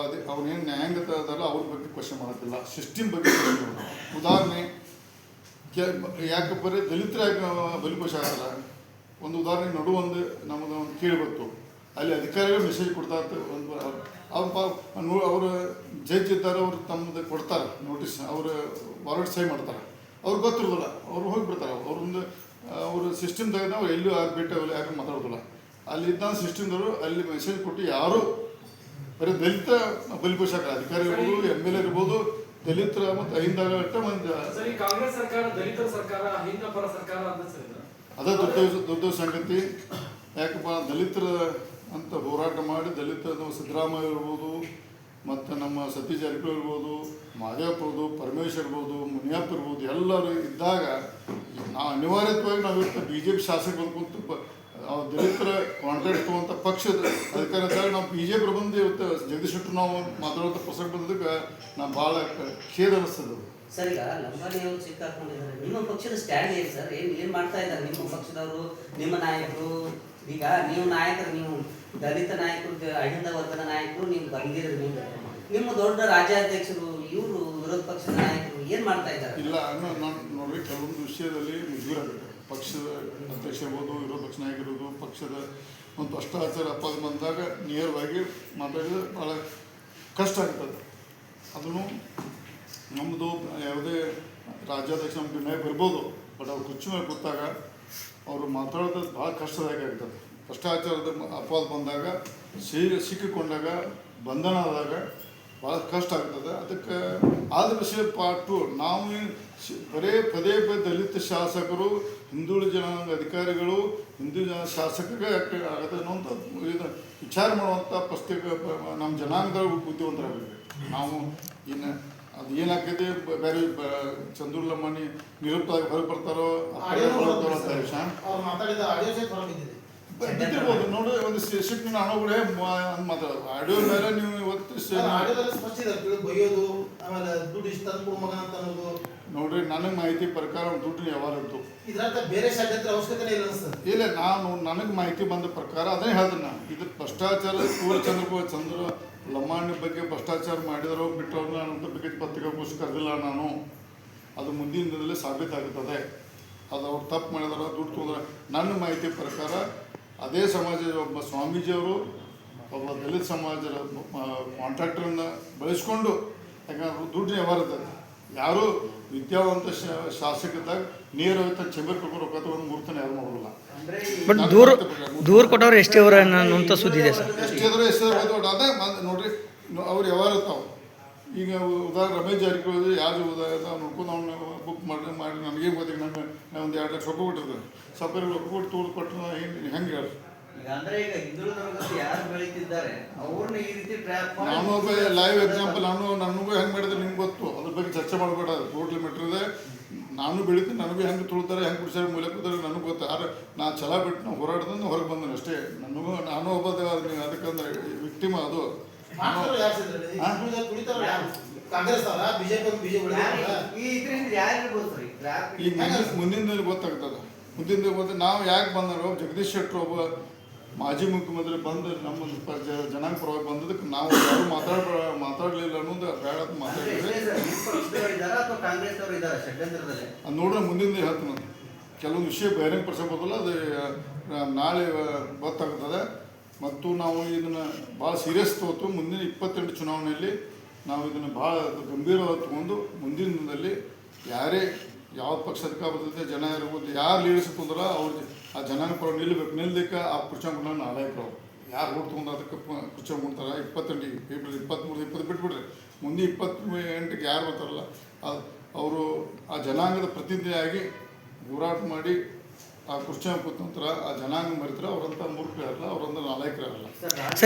ಅದೇ ಅವ್ರೇನು ನ್ಯಾಯಾಂಗತ ಅದಲ್ಲ ಅವ್ರ ಬಗ್ಗೆ ಕ್ವಶನ್ ಮಾಡೋದಿಲ್ಲ, ಸಿಸ್ಟಮ್ ಬಗ್ಗೆ ಕ್ವಶನ್ ಮಾಡೋದು. ಉದಾಹರಣೆ ಯಾಕೆ ಬರೀ ದಲಿತರಾಗಿ ಬಲಿಪಶು ಆಗ್ತಾರೆ. ಒಂದು ಉದಾಹರಣೆ ನಡು ಒಂದು ನಮ್ಮದು ಒಂದು ಕೇಳಿ ಬಂತು, ಅಲ್ಲಿ ಅಧಿಕಾರಿಗಳು ಮೆಸೇಜ್ ಕೊಡ್ತಾ ಅವರು ಜಡ್ಜ್ ಇದ್ದಾರೆ, ಅವರು ತಮ್ಮದು ಕೊಡ್ತಾರೆ ನೋಟಿಸ್, ಅವರು ವಾರೆಂಟ್ ಸಹಿ ಮಾಡ್ತಾರೆ, ಅವ್ರಿಗೆ ಗೊತ್ತಿರೋದಿಲ್ಲ, ಅವ್ರು ಹೋಗಿಬಿಡ್ತಾರೆ. ಅವ್ರ ಸಿಸ್ಟಮ್ದಾಗ ಅವ್ರು ಎಲ್ಲೂ ಯಾರು ಭೇಟಿ ಆಗಲ್ಲ, ಯಾರು ಮಾತಾಡೋದಿಲ್ಲ. ಅಲ್ಲಿದ್ದ ಸಿಸ್ಟಮ್ದವರು ಅಲ್ಲಿ ಮೆಸೇಜ್ ಕೊಟ್ಟು ಯಾರು ಬರೀ ದಲಿತ ಬಲಿಪಶು ಆಗ್ತಾರೆ, ಅಧಿಕಾರಿ ಇರ್ಬೋದು, MLA ಇರ್ಬೋದು, ದಲಿತರ ಮತ್ತು ಅಹಿಂದ ಮಂದಿ. ಕಾಂಗ್ರೆಸ್ ಸರ್ಕಾರ ದಲಿತರ ಸರ್ಕಾರ, ಅಹಿಂದ ಪರ ಸರ್ಕಾರ ಅದೇ ದೊಡ್ಡ ಸಂಗತಿ. ಯಾಕಪ್ಪ, ದಲಿತರ ಅಂತ ಹೋರಾಟ ಮಾಡಿ ದಲಿತ ಸಿದ್ದರಾಮಯ್ಯ ಇರ್ಬೋದು, ಮತ್ತು ನಮ್ಮ ಸತೀಶ್ ಜಾರಕಿಹೊಳಿ ಇರ್ಬೋದು, ಮಾದೇವಪ್ಪ ಇರ್ಬೋದು, ಪರಮೇಶ್ವರ್ ಇರ್ಬೋದು, ಮುನಿಯಪ್ಪ ಇರ್ಬೋದು, ಎಲ್ಲರೂ ಇದ್ದಾಗ ನಾವು ಅನಿವಾರ್ಯವಾಗಿ ನಾವು BJP ಶಾಸಕರು ಕುಂತು ದಲಿತರ ಕಾಂಟ್ರಾಕ್ಟ್ ತೊಗೊಂಥ ಪಕ್ಷದ ಅಧಿಕಾರ ಇದ್ದಾಗ ನಾವು BJP ಬಂದು ಇವತ್ತು ಜಗದೀಶ್ ಶೆಟ್ಟರ್ ನಾವು ಮಾತಾಡುವಂಥ ಪ್ರಸಂಗ ಬಂದದಕ್ಕೆ ನಾವು ಭಾಳ ಖೇದ ಅನ್ನಿಸ್ತದೆ. ಸರ್, ಈಗ ಲಂಬಾಣಿ ಅವರು ಸಿಕ್ಕಾಕೊಂಡಿದ್ದಾರೆ. ನಿಮ್ಮ ಪಕ್ಷದ ಸ್ಟ್ಯಾಂಡ್ ಏನು ಸರ್? ಏನು ಮಾಡ್ತಾ ಇದ್ದಾರೆ ನಿಮ್ಮ ಪಕ್ಷದವರು, ನಿಮ್ಮ ನಾಯಕರು? ಈಗ ನೀವು ನಾಯಕರು, ನೀವು ದಲಿತ ನಾಯಕರು, ಅಹಿಂದ ವರ್ಗದ ನಾಯಕರು, ನೀವು ಬಂದಿರೋದು, ನಿಮ್ಮ ದೊಡ್ಡ ರಾಜ್ಯಾಧ್ಯಕ್ಷರು, ಇವರು ವಿರೋಧ ಪಕ್ಷದ ನಾಯಕರು ಏನು ಮಾಡ್ತಾ ಇದ್ದಾರೆ? ಇಲ್ಲ, ನಾನು ನೋಡ್ರಿ, ಕೆಲವೊಂದು ವಿಷಯದಲ್ಲಿ ಮುಜುಗರಾಗುತ್ತೆ. ಪಕ್ಷದ ಅಧ್ಯಕ್ಷ ಇರ್ಬೋದು, ವಿರೋಧ ಪಕ್ಷ ನಾಯಕರಿರ್ಬೋದು, ಪಕ್ಷದ ಒಂದು ಭ್ರಷ್ಟಾಚಾರ ಅಪರಾಧ ಬಂದಾಗ ನೇರವಾಗಿ ಮಾತಾಡಿದ್ರೆ ಭಾಳ ಕಷ್ಟ ಆಗ್ತದೆ. ಅದನ್ನು ನಮ್ಮದು ಯಾವುದೇ ರಾಜ್ಯಾಧ್ಯಕ್ಷ ನಮ್ಗೆ ನ್ಯಾಯ ಬರ್ಬೋದು, ಬಟ್ ಅವ್ರು ಕುರ್ಚಿ ಮೇಲೆ ಕೂತಾಗ ಅವರು ಮಾತಾಡೋದು ಭಾಳ ಕಷ್ಟದಾಯಕ ಆಗ್ತದೆ. ಭ್ರಷ್ಟಾಚಾರದ ಅಪವಾದ ಬಂದಾಗ ಸಿಕ್ಕಿಕೊಂಡಾಗ ಬಂಧನ ಆದಾಗ ಭಾಳ ಕಷ್ಟ ಆಗ್ತದೆ. ಅದಕ್ಕೆ ಆದ ವಿಷಯ ಪಾರ್ಟ್ 2 ನಾವು ಪದೇ ದಲಿತ ಶಾಸಕರು, ಹಿಂದುಳಿದ ಜನಾಂಗ ಅಧಿಕಾರಿಗಳು, ಹಿಂದೂ ಶಾಸಕರಿಗೆ ಆಗತ್ತೆ ಅನ್ನೋಂಥ ಇದು ವಿಚಾರ ಮಾಡುವಂಥ ಪುಸ್ತಕ ನಮ್ಮ ಜನಾಂಗದವ್ರು ಬುದ್ಧಿವಂತರಾಗಬೇಕು. ನಾವು ಇನ್ನು ಅದು ಏನಾಗ್ತದೆ, ಬೇರೆ ಚಂದ್ರು ಲಂಬಾಣಿ ನಿರೂಪವಾಗಿ ಹೊರಗೆ ಬರ್ತಾರೋ ಬಿದ್ದಿರ್ಬೋದು ನೋಡಿ. ಒಂದು ಶಿಕ್ಷಣ ಅನುಗಳೇ ಮಾತಾಡೋದು ಆಡಿಯೋ ಮೇಲೆ ನೀವು ಇವತ್ತು ನೋಡ್ರಿ, ನನಗೆ ಮಾಹಿತಿ ಪ್ರಕಾರ ದುಡ್ಡು ಯಾವಾಗದ್ದು ಇಲ್ಲ. ನನಗೆ ಮಾಹಿತಿ ಬಂದ ಪ್ರಕಾರ ಅದನ್ನೇ ಹೇಳಿದೆ ನಾನು. ಇದು ಭ್ರಷ್ಟಾಚಾರ ಚಂದ್ರ ಲಂಬಾಣಿ ಬಗ್ಗೆ ಭ್ರಷ್ಟಾಚಾರ ಮಾಡಿದರೋ ಬಿಟ್ಟರೋ ಅನ್ನೋದ್ರ ಬಗ್ಗೆ ಪತ್ರಿಕಾಗೋಷ್ಠಿ ಕರೆದಿಲ್ಲ ನಾನು. ಅದು ಮುಂದಿನ ದಿನದಲ್ಲಿ ಸಾಬೀತಾಗುತ್ತದೆ. ಅದು ಅವ್ರು ತಪ್ಪು ಮಾಡಿದಾರ, ದುಡ್ಡು ತೊಗೊಂಡ್ರೆ. ನನ್ನ ಮಾಹಿತಿ ಪ್ರಕಾರ ಅದೇ ಸಮಾಜದ ಒಬ್ಬ ಸ್ವಾಮೀಜಿಯವರು ಒಬ್ಬ ದಲಿತ ಸಮಾಜದ ಕಾಂಟ್ರಾಕ್ಟರನ್ನು ಬಳಸ್ಕೊಂಡು, ಯಾಕಂದ್ರೆ ದುಡ್ಡು ವ್ಯವಹಾರ ಇರ್ತದೆ. ಯಾರು ವಿದ್ಯಾವಂತ ಶಾಸಕದಾಗ ನೇರವಾಗಿ ಚೇಂಬರ್ ಕರ್ಕೊಂಡು ರೊಕ್ಕ ತಗೊಂಡು ಮೂರ್ತನ ಯಾರು ಮಾಡೋಲ್ಲ. ಬಟ್ ದೂರ ಕೊಟ್ಟವ್ರು ಎಷ್ಟೇ ಅವರ ಅನ್ನುವಂಥ ಸುದ್ದಿ ಇದೆ ಸರ್. ಎಷ್ಟೇ ಅದೇ ನೋಡ್ರಿ, ಅವ್ರು ವ್ಯವಹಾರ ಇರ್ತಾವೆ. ಈಗ ಉದಾಹರಣೆ ರಮೇಶ್ ಜಾರಕಿಹೊಳಿ ಯಾರು ನೋಡ್ಕೊಂಡು ಅವ್ನು ಬುಕ್ ಮಾಡಿ ನನಗೆ ಗೊತ್ತಿಗೆ ನಾನು ಒಂದು 2 ಲಕ್ಷ ರೊಕ್ಕ ಕೊಟ್ಟಿರ್ತೇನೆ. ಸ್ವಲ್ಪ ರೊಕ್ಕ ಕೊಟ್ಟು ಕೊಟ್ಟು ಹೆಂಗೆ ಹೇಳಿ ನಾನು ಒಬ್ಬ ಲೈವ್ ಎಕ್ಸಾಂಪಲ್. ನನಗೂ ಹೆಂಗೆ ಮಾಡಿದ್ರೆ ನಿಮ್ಗೆ ಗೊತ್ತು, ಅದ್ರ ಬಗ್ಗೆ ಚರ್ಚೆ ಮಾಡಬೇಡ. ಅದು ಟೋಟ್ಲಿ ಮೆಟ್ರ್ ಇದೆ. ನಾನು ಬೆಳಿತೀನಿ, ನನಗೂ ಹೆಂಗೆ ತುಳ್ತಾರೆ, ಹೆಂಗೆ ಕುಡಿಸಾರ ಮೂಲಕ ನನಗೆ ಗೊತ್ತು. ಆದ್ರೆ ನಾನು ಛಲ ಬಿಟ್ಟು ನಾವು ಹೋರಾಟದಿಂದ ಹೊರಗೆ ಬಂದನು ಅಷ್ಟೇ. ನಾನು ಒಬ್ಬ ಅದಕ್ಕಂದ್ರೆ ವಿಕ್ಟಿಮ್. ಅದು ಈಗ ಮುಂದಿನ ಗೊತ್ತಾಗ್ತದೆ. ಮುಂದಿನ ಗೊತ್ತ ನಾವು ಯಾಕೆ ಬಂದರು. ಜಗದೀಶ್ ಶೆಟ್ಟರ್ ಒಬ್ಬ ಮಾಜಿ ಮುಖ್ಯಮಂತ್ರಿ ಬಂದು ನಮ್ಮ ಜನಾಂಗ ಪರವಾಗಿ ಬಂದದಕ್ಕೆ ನಾವು ಯಾರು ಮಾತಾಡಲಿಲ್ಲ ಅನ್ನೋದು ಬೇಡ ಮಾತಾಡಿದ್ರೆ ಅದು ನೋಡ್ರೆ ಮುಂದಿನ ಹೇಳ್ತೀನಿ. ನಾನು ಕೆಲವೊಂದು ವಿಷಯ ಬಹಿರಂಗ ಪಡಿಸೋದಿಲ್ಲ, ಅದು ನಾಳೆ ಗೊತ್ತಾಗ್ತದೆ. ಮತ್ತು ನಾವು ಇದನ್ನು ಭಾಳ ಸೀರಿಯಸ್ ತಗೋತು. ಮುಂದಿನ 28 ಚುನಾವಣೆಯಲ್ಲಿ ನಾವು ಇದನ್ನು ಭಾಳ ಗಂಭೀರವಾಗಿ ತಗೊಂಡು ಮುಂದಿನ ದಿನದಲ್ಲಿ ಯಾರೇ ಯಾವ ಪಕ್ಷ ಅಧಿಕಾರ ಬರ್ತದೆ, ಜನ ಇರ್ಬೋದು, ಯಾರು ಲೀಡರ್ಶಿಪ್ ಅಂದ್ರೆ ಅವ್ರು ಆ ಜನಾಂಗ ಪರ ನಿಲ್ಲಬೇಕು. ನಿಲ್ಲದಕ್ಕೆ ಆ ಕುರ್ಚಂಗುಣ ನಾಯಕರು ಯಾರು ಓಟ್ ತೊಗೊಂಡು ಅದಕ್ಕೆ ಕುರ್ಚಂಗುಣ್ತಾರೆ. 28 ಏಪ್ರಿಲ್ 23 20 ಬಿಟ್ಬಿಡ್ರಿ. ಮುಂದೆ 28ಕ್ಕೆ ಯಾರು ಬರ್ತಾರಲ್ಲ ಅವರು ಆ ಜನಾಂಗದ ಪ್ರತಿನಿಧಿಯಾಗಿ ಹೋರಾಟ ಮಾಡಿ ಆ ಕುರ್ಚಿ ಕೂತ ನಂತರ ಆ ಜನಾಂಗ ಮರಿತಾರೆ. ಅವರಂಥ ಮೂರ್ಖರು ಇರಲ್ಲ, ಅವರಂಥ ನಾಯಕರು ಇರಲ್ಲ.